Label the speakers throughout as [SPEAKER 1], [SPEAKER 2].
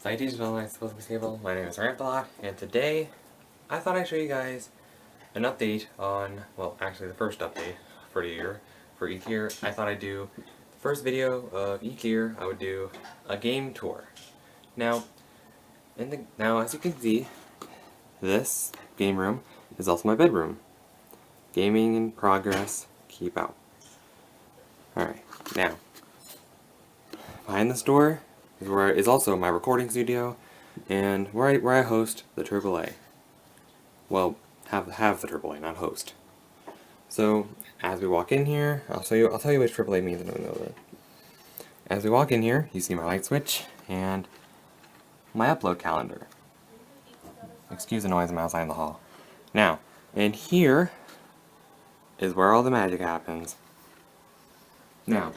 [SPEAKER 1] Ladies and gentlemen, supposed to be stable. My name is Ramthalot, and today I thought I'd show you guys an update on, well, actually the first update for the year, for each year. I thought I'd do the first video of each year. I would do a game tour. Now, as you can see, this game room is also my bedroom. Gaming in progress. Keep out. Alright, now, behind this door is also my recording studio, and where I host the AAA. Well, have the AAA, not host. So as we walk in here, I'll tell you what AAA means in a minute. As we walk in here, you see my light switch and my upload calendar. Excuse the noise, I'm outside in the hall. Now, and here is where all the magic happens. Now,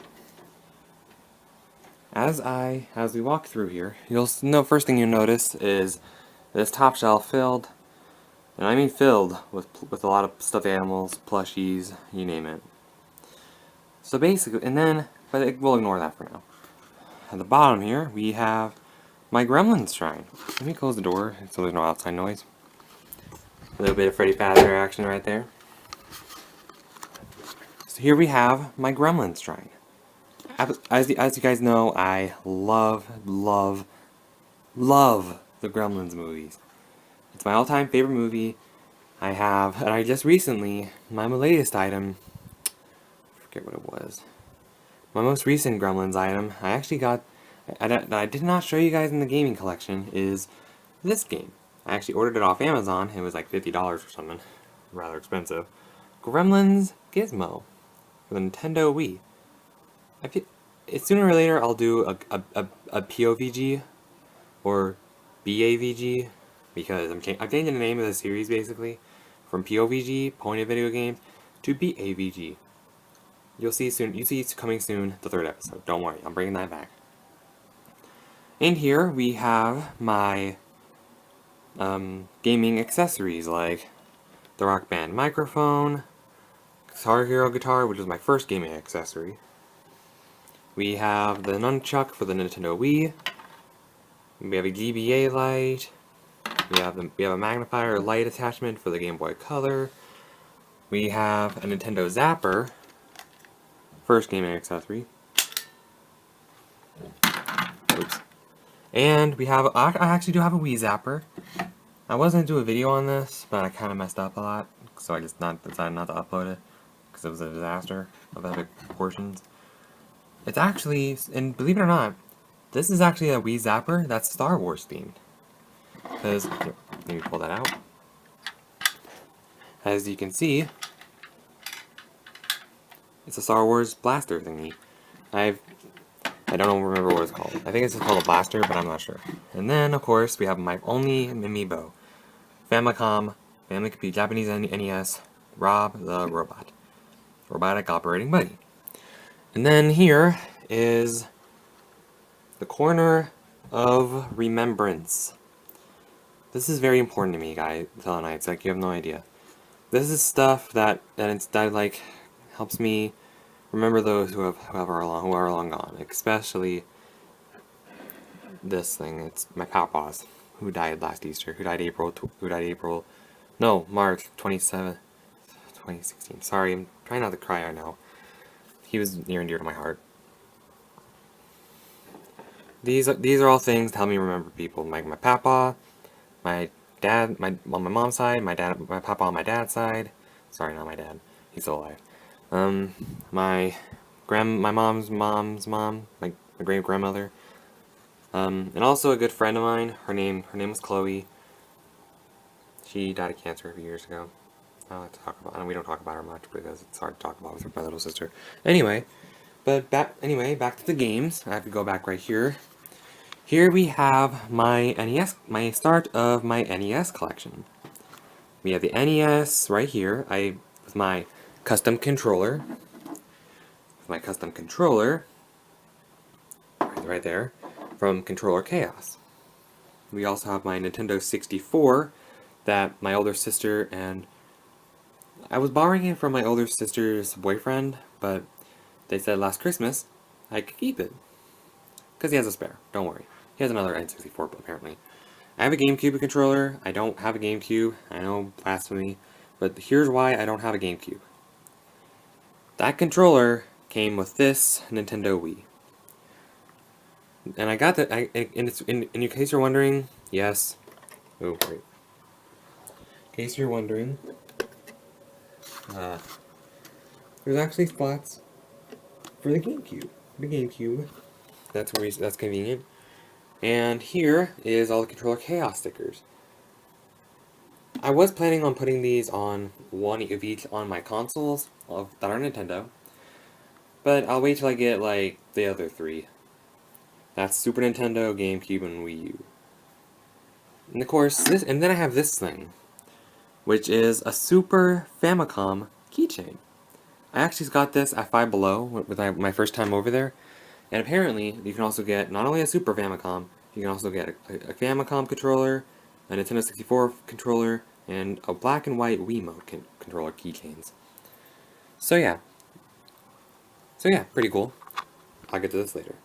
[SPEAKER 1] as we walk through here, first thing you'll notice is this top shelf filled, and I mean filled with a lot of stuffed animals, plushies, you name it. So basically, but we'll ignore that for now. At the bottom here, we have my Gremlins shrine. Let me close the door so there's no outside noise. A little bit of Freddy Fazbear action right there. So here we have my Gremlins shrine. As you guys know, I love the Gremlins movies. It's my all-time favorite movie. And I just recently, my latest item, I forget what it was. My most recent Gremlins item, I actually got, I did not show you guys in the gaming collection, is this game. I actually ordered it off Amazon. It was like $50 or something. Rather expensive. Gremlins Gizmo for the Nintendo Wii. Sooner or later I'll do a POVG or BAVG, because I'm changing the name of the series basically from POVG, Point of Video Games, to BAVG. You'll see soon. You see it's coming soon, the third episode. Don't worry, I'm bringing that back. And here we have my gaming accessories like the Rock Band microphone, Guitar Hero guitar, which is my first gaming accessory. We have the nunchuck for the Nintendo Wii. We have a GBA light. We have a magnifier light attachment for the Game Boy Color. We have a Nintendo Zapper, first gaming accessory. Oops. And I actually do have a Wii Zapper. I was going to do a video on this, but I kind of messed up a lot, so I just decided not to upload it because it was a disaster of epic proportions. It's actually, and believe it or not, this is actually a Wii Zapper that's Star Wars themed. Because, let me pull that out. As you can see, it's a Star Wars blaster thingy. I don't remember what it's called. I think it's just called a blaster, but I'm not sure. And then, of course, we have my only amiibo. Famicom, Family Computer, Japanese NES, Rob the Robot. Robotic Operating Buddy. And then here is the Corner of Remembrance. This is very important to me, guys. It's like you have no idea. This is stuff that like helps me remember those who are long gone. Especially this thing. It's my papa's who died last Easter. Who died March 27th, 2016. Sorry, I'm trying not to cry right now. He was near and dear to my heart. These are all things to help me remember people. My papa, my dad, on my mom's side, my papa on my dad's side. Sorry, not my dad. He's still alive. My mom's mom, my great grandmother. And also a good friend of mine. Her name was Chloe. She died of cancer a few years ago. I don't like to talk about, and we don't talk about her much because it's hard to talk about with my little sister. Anyway, back to the games. I have to go back right here. Here we have my NES, my start of my NES collection. We have the NES right here. With my custom controller. Right there, from Controller Chaos. We also have my Nintendo 64 that my older sister and I was borrowing it from my older sister's boyfriend, but they said last Christmas I could keep it. Because he has a spare, don't worry. He has another N64, apparently. I have a GameCube controller. I don't have a GameCube. I know, blasphemy. But here's why I don't have a GameCube. That controller came with this Nintendo Wii. And I got that, in case you're wondering, yes. Oh, wait. In case you're wondering, there's actually spots for the GameCube. The GameCube. That's convenient. And here is all the controller chaos stickers. I was planning on putting these on one of each on my consoles that are Nintendo, but I'll wait till I get like the other three. That's Super Nintendo, GameCube, and Wii U. And of course, and then I have this thing, which is a Super Famicom keychain. I actually got this at Five Below with my first time over there, and apparently you can also get not only a Super Famicom, you can also get a Famicom controller, a Nintendo 64 controller, and a black and white Wiimote controller keychains. So yeah, pretty cool. I'll get to this later.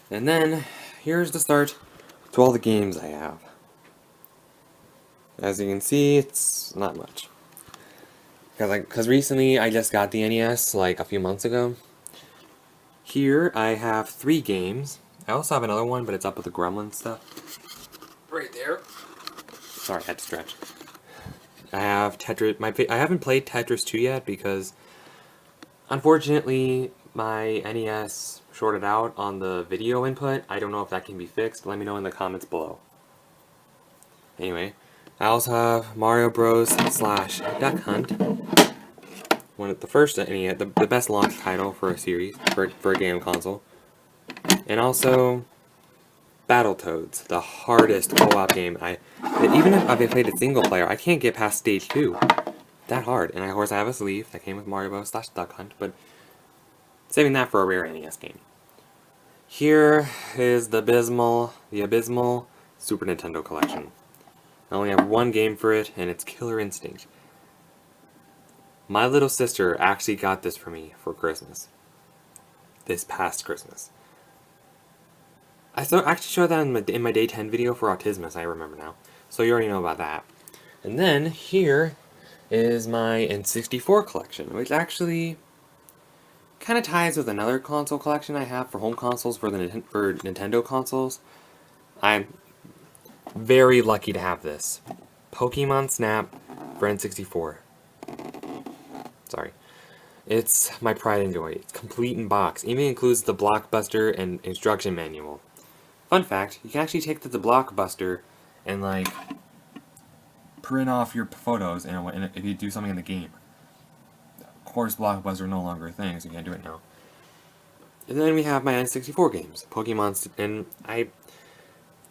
[SPEAKER 1] And then, here's the start to all the games I have. As you can see, it's not much. Because recently I just got the NES, like a few months ago. Here I have 3 games. I also have another one, but it's up with the Gremlin stuff. Right there. Sorry, I had to stretch. I have Tetris. I haven't played Tetris 2 yet because, unfortunately, my NES shorted out on the video input. I don't know if that can be fixed. Let me know in the comments below. Anyway, I also have Mario Bros. / Duck Hunt. One of the first NES, the best launch title for a series, for a game console. And also Battletoads, the hardest co-op game. Even if I played it single player, I can't get past stage 2. That hard. And of course I have a sleeve that came with Mario Bros. / Duck Hunt, but saving that for a rare NES game. Here is the abysmal Super Nintendo collection. I only have one game for it, and it's Killer Instinct. My little sister actually got this for me for Christmas. This past Christmas. I actually showed that in my Day 10 video for Autismus, I remember now. So you already know about that. And then, here is my N64 collection, which actually kind of ties with another console collection I have for home consoles for Nintendo consoles. I'm very lucky to have this. Pokemon Snap for N64. Sorry. It's my pride and joy. It's complete in box. Even includes the Blockbuster and instruction manual. Fun fact, you can actually take the Blockbuster and like print off your photos and if you do something in the game. Of course, Blockbuster are no longer a thing, so you can't do it now. And then we have my N64 games, Pokemon, and I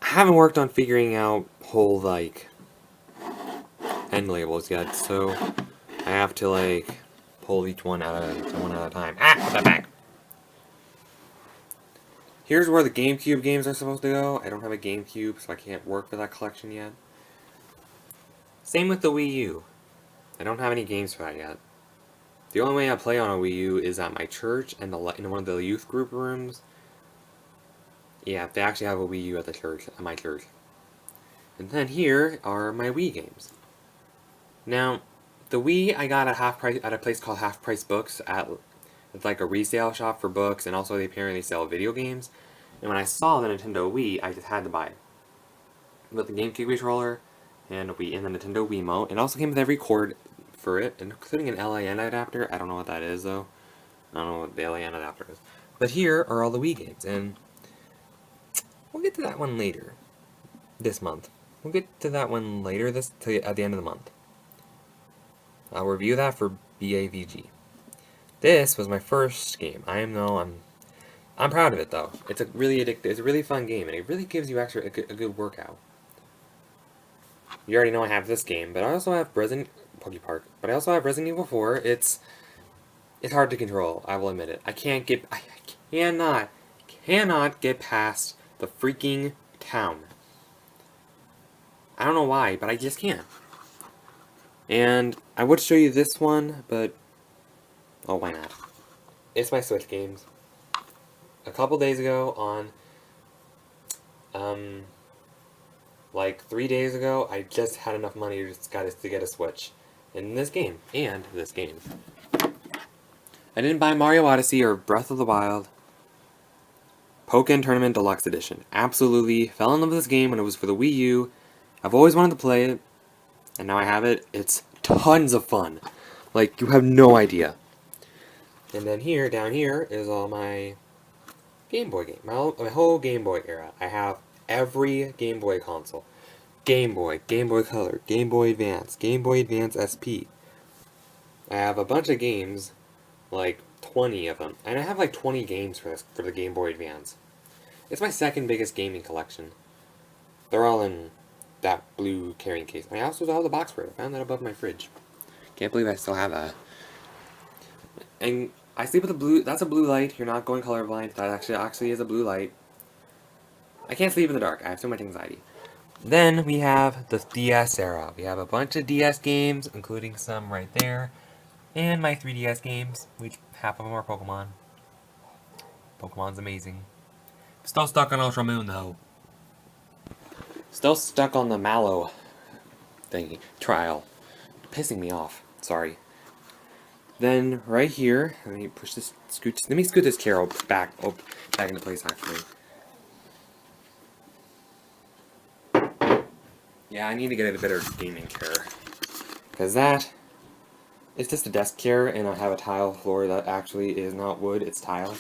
[SPEAKER 1] haven't worked on figuring out whole like end labels yet, so I have to like pull each one out at a time. Put that back. Here's where the GameCube games are supposed to go. I don't have a GameCube, so I can't work for that collection yet. Same with the Wii U. I don't have any games for that yet. The only way I play on a Wii U is at my church and in one of the youth group rooms. Yeah, they actually have a Wii U at my church. And then here are my Wii games. Now, the Wii I got at a place called Half Price Books it's like a resale shop for books, and also they apparently sell video games. And when I saw the Nintendo Wii, I just had to buy it. With the GameCube controller and the Nintendo Wiimote. It also came with every cord for it, including an LAN adapter. I don't know what that is though. I don't know what the LAN adapter is. But here are all the Wii games, and we'll get to that one later. This month. We'll get to that one later at the end of the month. I'll review that for BAVG. This was my first game. I'm proud of it though. It's a really addictive. It's a really fun game, and it really gives you actually a good workout. You already know I have this game, but I also have Resident Evil 4. It's hard to control. I will admit it. I cannot get past the freaking town. I don't know why, but I just can't. And I would show you this one, but oh, why not? It's my Switch games. a couple days ago on, like 3 days ago, I just had enough money to get a Switch. In this game, I didn't buy Mario Odyssey or Breath of the Wild. Pokken Tournament Deluxe Edition. Absolutely fell in love with this game when it was for the Wii U. I've always wanted to play it, and now I have it. It's tons of fun. Like, you have no idea. And then here, down here, is all my Game Boy game. My whole Game Boy era. I have every Game Boy console. Game Boy, Game Boy Color, Game Boy Advance, Game Boy Advance SP. I have a bunch of games, like 20 of them. And I have like 20 games for the Game Boy Advance. It's my second biggest gaming collection. They're all in that blue carrying case. I also have the box for it. I found that above my fridge. Can't believe I still have that. And I sleep with a blue, that's a blue light. You're not going colorblind. That actually is a blue light. I can't sleep in the dark. I have so much anxiety. Then we have the DS era. We have a bunch of DS games, including some right there. And my 3DS games, which half of them are Pokemon. Pokemon's amazing. Still stuck on Ultra Moon, though. Still stuck on the Mallow thingy. Trial. Pissing me off. Sorry. Then, right here, let me push this, let me scoot this chair back into place, actually. Yeah, I need to get a better gaming chair. Because that is just a desk chair, and I have a tile floor that actually is not wood, it's tile.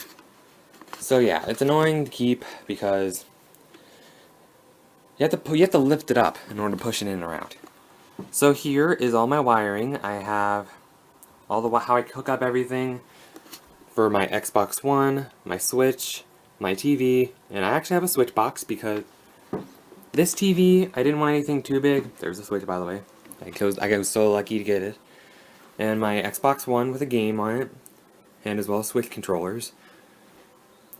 [SPEAKER 1] So yeah, it's annoying to keep because you have to lift it up in order to push it in and around. So here is all my wiring. I have all the how I hook up everything for my Xbox One, my Switch, my TV, and I actually have a Switch box because this TV, I didn't want anything too big. There's a Switch, by the way. I was so lucky to get it. And my Xbox One with a game on it, and as well as Switch controllers.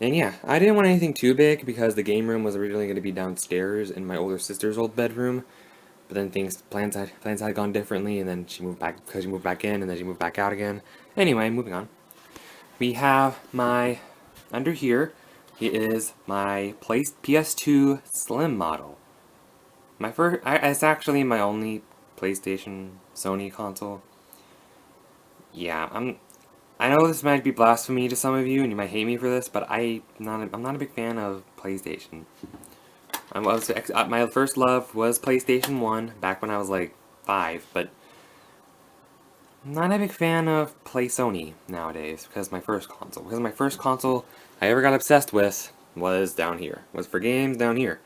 [SPEAKER 1] And yeah, I didn't want anything too big because the game room was originally going to be downstairs in my older sister's old bedroom. But then plans had gone differently, and then she moved back in, and then she moved back out again. Anyway, moving on. We have under here is my PS2 Slim model. It's actually my only PlayStation Sony console. Yeah, I know this might be blasphemy to some of you, and you might hate me for this, but I'm not a big fan of PlayStation. My first love was PlayStation 1, back when I was like 5, but I'm not a big fan of Sony nowadays, because my first console I ever got obsessed with was down here, was for games down here.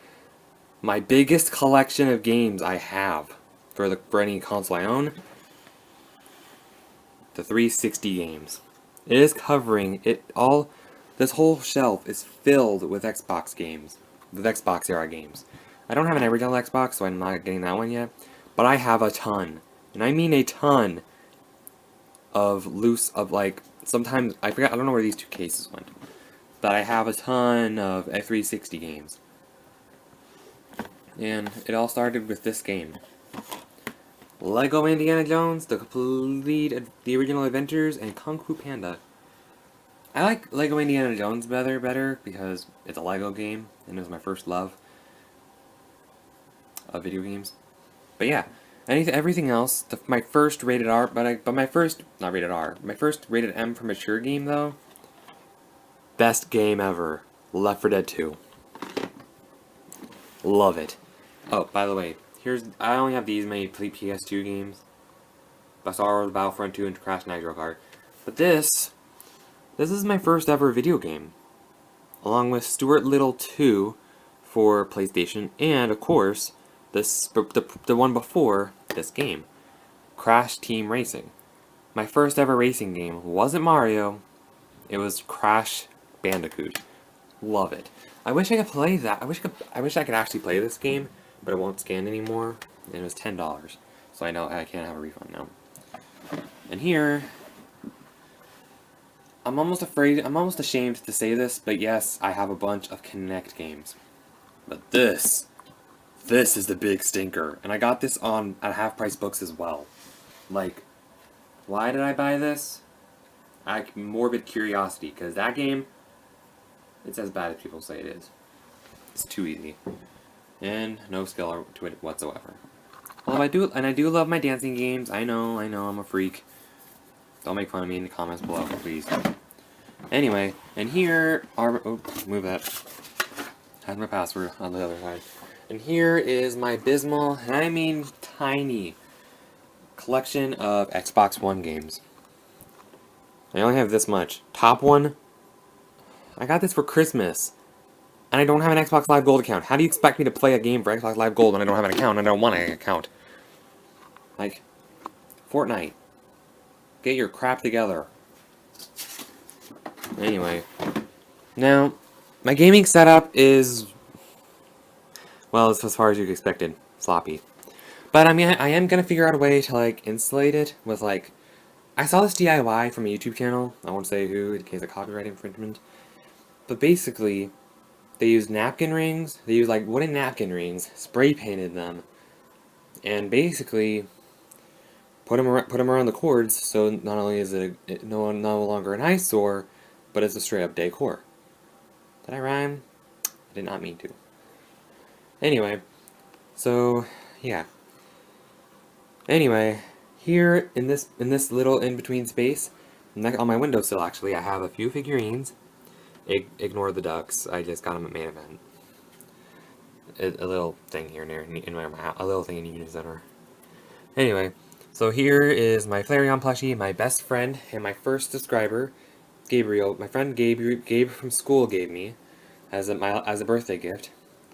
[SPEAKER 1] My biggest collection of games I have for any console I own, the 360 games. It is covering it all. This whole shelf is filled with Xbox games, with Xbox era games. I don't have an original Xbox, so I'm not getting that one yet. But I have a ton, and I mean a ton like sometimes I don't know where these two cases went, but I have a ton of F360 games. And it all started with this game. Lego Indiana Jones, the original adventures, and Kung Fu Panda. I like Lego Indiana Jones better because it's a Lego game, and it was my first love of video games. But yeah, everything else, my first rated R, my first rated M for mature game though, best game ever, Left 4 Dead 2. Love it. Oh, by the way, I only have these many PS2 games. Star Wars Battlefront 2 and Crash Nitro Kart. But this is my first ever video game. Along with Stuart Little 2 for PlayStation, and of course, the one before this game, Crash Team Racing. My first ever racing game wasn't Mario, it was Crash Bandicoot. Love it. I wish I could play that. I wish I could actually play this game, but it won't scan anymore, and it was $10. So I know I can't have a refund now. And here, I'm almost ashamed to say this, but yes, I have a bunch of Kinect games. But this is the big stinker, and I got this at Half Price Books as well. Like, why did I buy this? Morbid curiosity, because that game, It's as bad as people say it is. It's too easy. And no skill to it whatsoever. Well, I do love my dancing games. I know, I'm a freak. Don't make fun of me in the comments below, please. Anyway, and here are... Oh, move that. Had my password on the other side. And here is my abysmal, and I mean tiny, collection of Xbox One games. I only have this much. Top one, I got this for Christmas. And I don't have an Xbox Live Gold account. How do you expect me to play a game for Xbox Live Gold when I don't have an account and I don't want an account? Like, Fortnite. Get your crap together. Anyway. Now, my gaming setup is... Well, it's as far as you expected. Sloppy. But, I mean, I am going to figure out a way to, like, insulate it with, like... I saw this DIY from a YouTube channel. I won't say who, in case of copyright infringement. But basically... They used napkin rings, they used like wooden napkin rings, spray painted them, and basically put them around the cords, so not only is it no longer an eyesore, but it's a straight up decor. Did I rhyme? I did not mean to. Anyway, so yeah. Anyway, here in this little in between space, on my windowsill actually, I have a few figurines. Ignore the ducks. I just got them at Main Event. A little thing here in my house. A little thing in Union Center. Anyway, so here is my Flareon plushie, my best friend, and my first subscriber, Gabriel. My friend Gabe from school gave me as a birthday gift.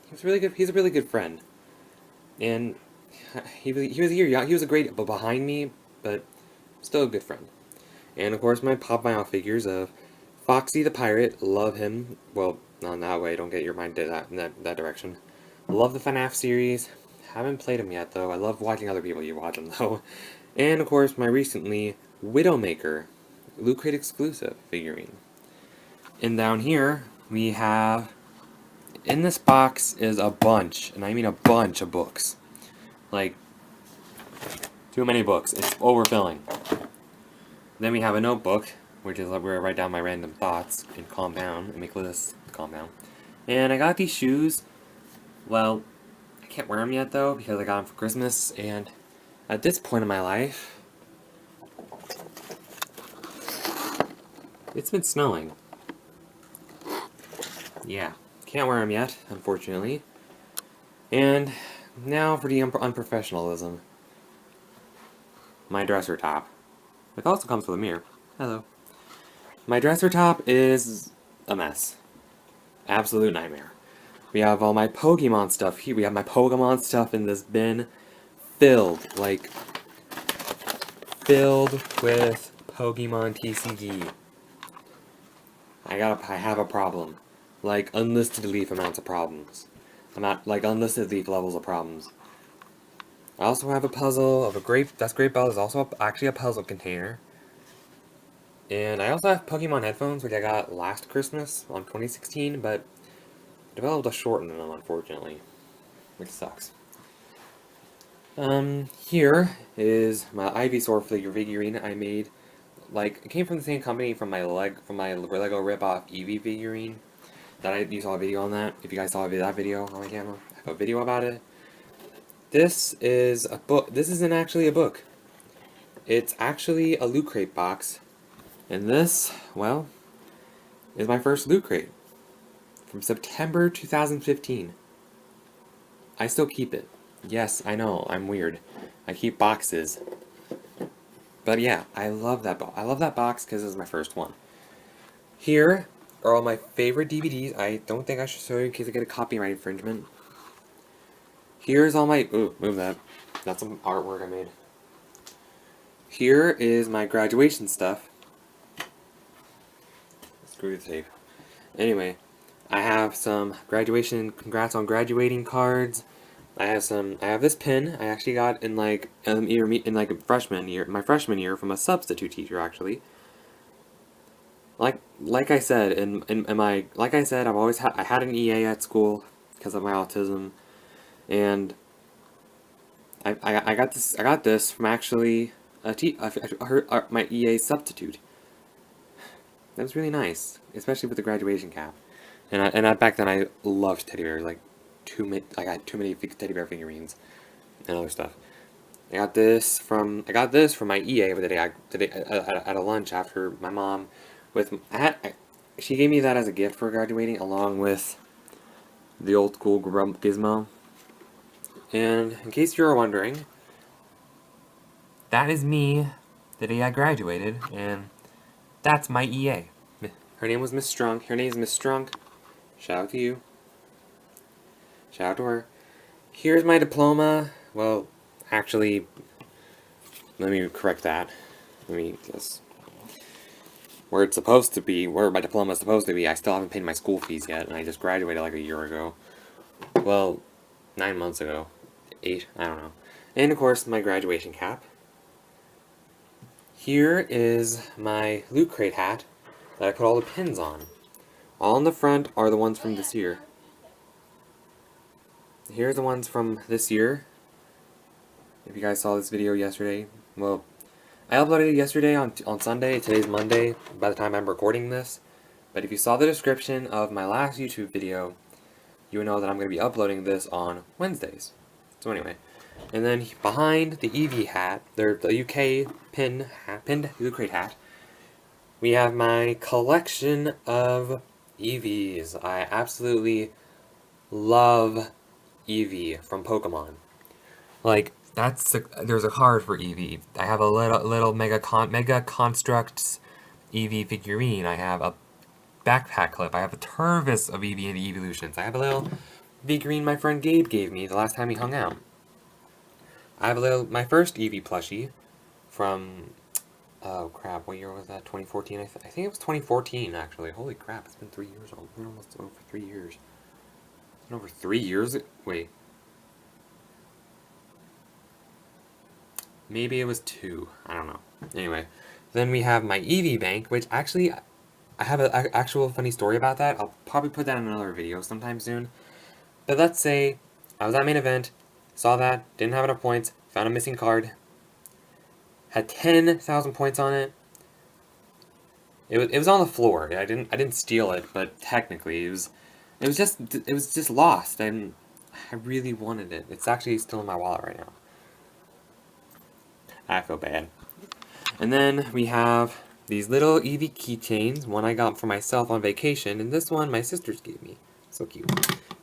[SPEAKER 1] He's really good. He's a really good friend, and he was a great behind me, but still a good friend. And of course, my Pop My Out figures of Foxy the Pirate, love him. Well, not in that way, don't get your mind in that direction. Love the FNAF series. Haven't played them yet, though. I love watching other people watch them, though. And, of course, my recently Widowmaker, Loot Crate exclusive figurine. And down here, we have... In this box is a bunch, and I mean a bunch of books. Like, too many books. It's overfilling. Then we have a notebook, which is where I write down my random thoughts and calm down and make lists to calm down. And I got these shoes. Well, I can't wear them yet though because I got them for Christmas. And at this point in my life, it's been snowing. Yeah, can't wear them yet, unfortunately. And now for the unprofessionalism. My dresser top. It also comes with a mirror. Hello. My dresser top is a mess. Absolute nightmare. We have all my Pokemon stuff here. We have my Pokemon stuff in this bin filled with Pokemon TCG. I have a problem. Like, unlisted leaf amounts of problems. I'm not, like, unlisted leaf levels of problems. I also have a puzzle of a grape. That's Great Bell is also actually a puzzle container. And I also have Pokemon headphones, which I got last Christmas on 2016, but I developed a short in them, unfortunately, which sucks. Here is my Ivysaur figurine I made. Like, it came from the same company from my Lego ripoff Eevee figurine. You saw a video on that. If you guys saw that video on my camera, I have a video about it. This is a book. This isn't actually a book. It's actually a Loot Crate box. And this, well, is my first Loot Crate from September 2015. I still keep it. Yes, I know, I'm weird. I keep boxes. But yeah, I love that box. I love that box because it's my first one. Here are all my favorite DVDs. I don't think I should show you in case I get a copyright infringement. Here's all my... Ooh, move that. That's some artwork I made. Here is my graduation stuff. Screw the tape. Anyway, I have some congrats on graduating cards. I have this pin I actually got in my freshman year from a substitute teacher actually. Like I said I had an EA at school because of my autism, and I got this from actually my EA substitute. That was really nice, especially with the graduation cap. And back then I loved teddy bears, like I got too many teddy bear figurines and other stuff. I got this from my EA at a lunch after my mom she gave me that as a gift for graduating, along with the old school Grump Gizmo. And in case you were wondering, that is me the day I graduated, and that's my EA. Her name was Miss Strunk. Her name is Miss Strunk. Shout out to you. Shout out to her. Here's my diploma. Well, actually, let me correct that. Let me just... Where it's supposed to be, where my diploma is supposed to be, I still haven't paid my school fees yet, and I just graduated like a year ago. Well, 9 months ago. 8, I don't know. And of course, my graduation cap. Here is my Loot Crate hat that I put all the pins on. All in the front are the ones from this year. Here's the ones from this year. If you guys saw this video yesterday, well, I uploaded it yesterday on Sunday. Today's Monday by the time I'm recording this. But if you saw the description of my last YouTube video, you would know that I'm going to be uploading this on Wednesdays. So anyway, and then behind the EV hat, the UK pinned Loot Crate hat, we have my collection of EVs. I absolutely love Eevee from Pokemon. Like, there's a card for Eevee. I have a little Mega Constructs Eevee figurine. I have a backpack clip. I have a Turvis of Eevee and Evolutions. I have a little figurine my friend Gabe gave me the last time we hung out. I have my first Eevee plushie from, oh crap, what year was that? 2014? I think it was 2014 actually. Holy crap, it's been 3 years. We're almost over 3 years. It's been over 3 years? Wait. Maybe it was 2. I don't know. Anyway, then we have my Eevee bank, which actually, I have an actual funny story about that. I'll probably put that in another video sometime soon. But let's say I was at main event, saw that, didn't have enough points, found a missing card, had 10,000 points on it. It was on the floor. I didn't steal it, but technically it was just lost, and I really wanted it. It's actually still in my wallet right now. I feel bad. And then we have these little Eevee keychains. One I got for myself on vacation, and this one my sisters gave me. So cute.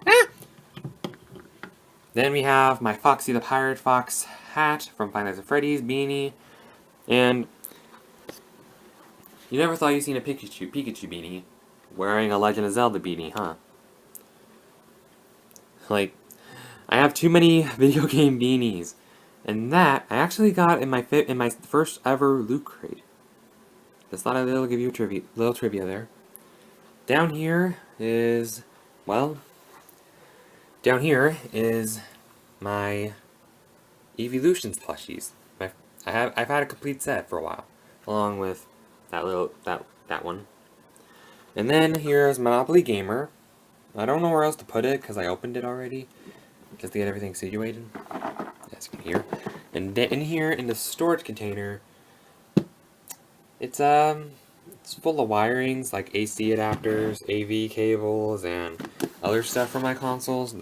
[SPEAKER 1] Ah! Then we have my Foxy the Pirate Fox hat from Five Nights at Freddy's beanie. And you never thought you'd seen a Pikachu beanie wearing a Legend of Zelda beanie, huh? Like, I have too many video game beanies. And that I actually got in my first ever Loot Crate. Just thought I'd give you a little trivia there. Down here is, well, down here is my Evolutions plushies. I've had a complete set for a while, along with that one. And then here's Monopoly Gamer. I don't know where else to put it because I opened it already, just to get everything situated. As you can hear. And in here, in the storage container, it's full of wirings like AC adapters, AV cables, and other stuff for my consoles.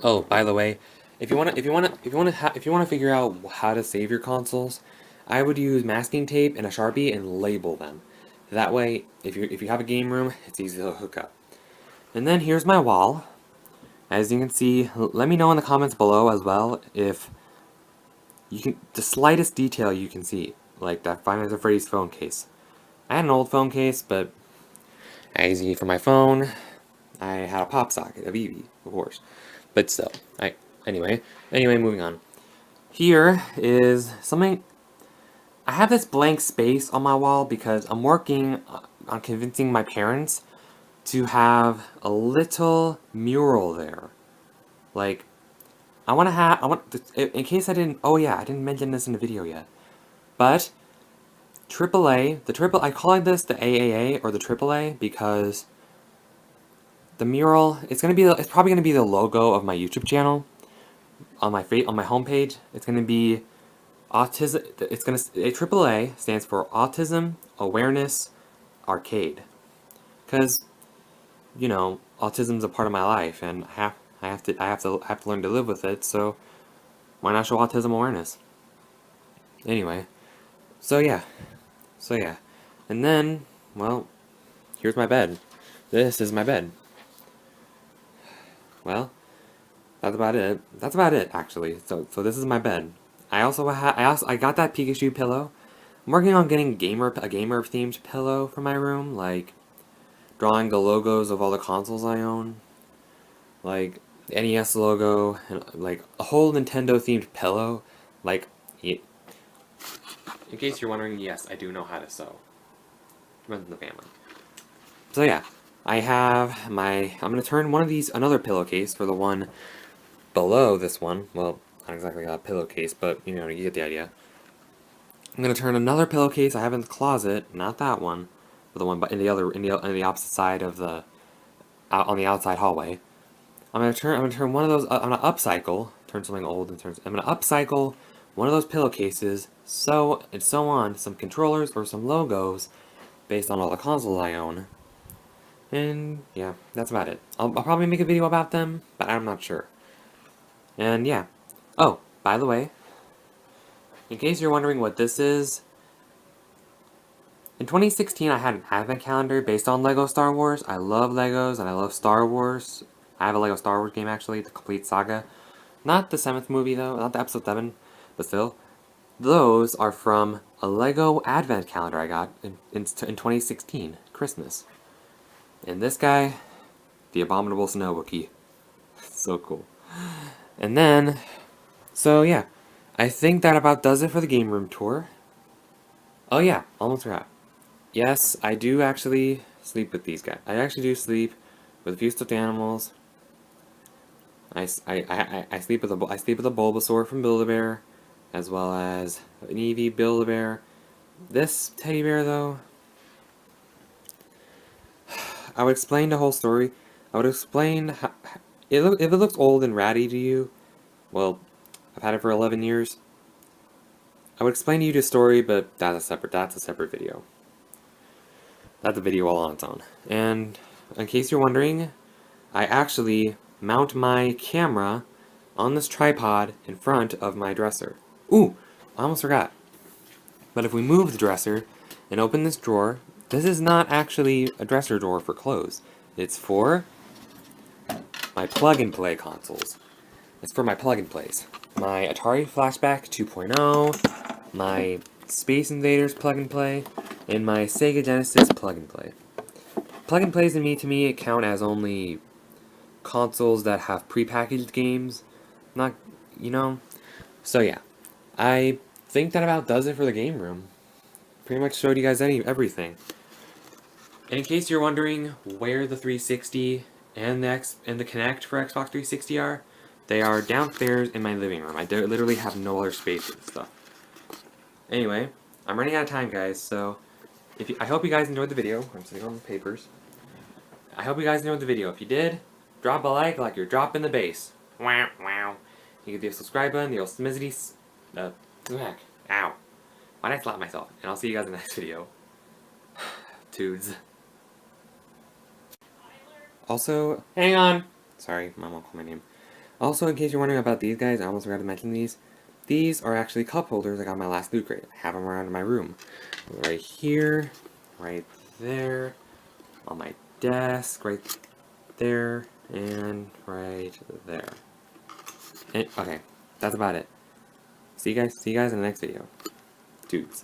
[SPEAKER 1] Oh, by the way, if you want to figure out how to save your consoles, I would use masking tape and a Sharpie and label them. That way, if you have a game room, it's easy to hook up. And then here's my wall. As you can see, let me know in the comments below as well if you can, the slightest detail you can see, like that Five Nights at Freddy's phone case. I had an old phone case, but as you for my phone, I had a pop socket of Eevee, of course. But still, anyway, moving on. Here is something. I have this blank space on my wall because I'm working on convincing my parents to have a little mural there. Like, in case I didn't mention this in the video yet. But, I call this the AAA or the AAA because the mural, it's probably gonna be the logo of my YouTube channel. On my homepage, it's gonna be autism. AAA stands for Autism Awareness Arcade. Because you know, autism's a part of my life, and I have to learn to live with it. So why not show autism awareness? Anyway, so yeah, and then, well, here's my bed. This is my bed. Well, that's about it. That's about it, actually. So this is my bed. I got that Pikachu pillow. I'm working on getting a gamer themed pillow for my room, like drawing the logos of all the consoles I own, like NES logo, and like a whole Nintendo themed pillow. Like, in case you're wondering, yes, I do know how to sew. Runs in the family. So yeah, I'm gonna turn another pillowcase for the one below this one. Well, not exactly a pillowcase, but you know, you get the idea. I'm gonna turn another pillowcase I have in the closet, not that one, but the one in the opposite side of the on the outside hallway. I'm gonna turn one of those. I'm gonna upcycle, turn something old and I'm gonna upcycle one of those pillowcases, and so on some controllers or some logos based on all the consoles I own. And yeah, that's about it. I'll probably make a video about them, but I'm not sure. And yeah. Oh, by the way, in case you're wondering what this is, in 2016 I had an advent calendar based on LEGO Star Wars. I love LEGOs and I love Star Wars. I have a LEGO Star Wars game actually, the complete saga. Not the 7th movie though, not the episode 7, but still. Those are from a LEGO advent calendar I got in 2016, Christmas. And this guy, the Abominable Snow Wookiee. So cool. And then, so yeah, I think that about does it for the game room tour. Oh yeah, almost forgot. Yes, I do actually sleep with these guys. I actually do sleep with a few stuffed animals. I sleep with a Bulbasaur from Build-A-Bear, as well as an Eevee Build-A-Bear. This teddy bear though, I would explain the whole story. I would explain how, if it looks old and ratty to you, well, I've had it for 11 years. I would explain to you the story, but that's a separate video. That's a video all on its own. And in case you're wondering, I actually mount my camera on this tripod in front of my dresser. Ooh, I almost forgot. But if we move the dresser and open this drawer, this is not actually a dresser drawer for clothes. It's for my plug-and-play consoles. It's for my plug-and-plays. My Atari Flashback 2.0, my Space Invaders plug-and-play, and my Sega Genesis plug-and-play. Plug-and-plays to me count as only consoles that have prepackaged games. Not, you know? So yeah, I think that about does it for the game room. Pretty much showed you guys everything. And in case you're wondering where the 360 and the Kinect for Xbox 360 are, they are downstairs in my living room. I literally have no other space for this stuff. Anyway, I'm running out of time, guys, so I hope you guys enjoyed the video. I'm sitting on the papers. I hope you guys enjoyed the video. If you did, drop a like you're dropping the bass. Wow, wow. You can do a subscribe button, the old smizzity, smack. Ow. Why did I slap myself? And I'll see you guys in the next video. Toods. Also, hang on. Sorry, Mom won't call my name. Also, in case you're wondering about these guys, I almost forgot to mention these. These are actually cup holders I got in my last loot crate. I have them around in my room. Right here, right there, on my desk, right there, and right there. Okay, that's about it. See you guys in the next video. Dudes.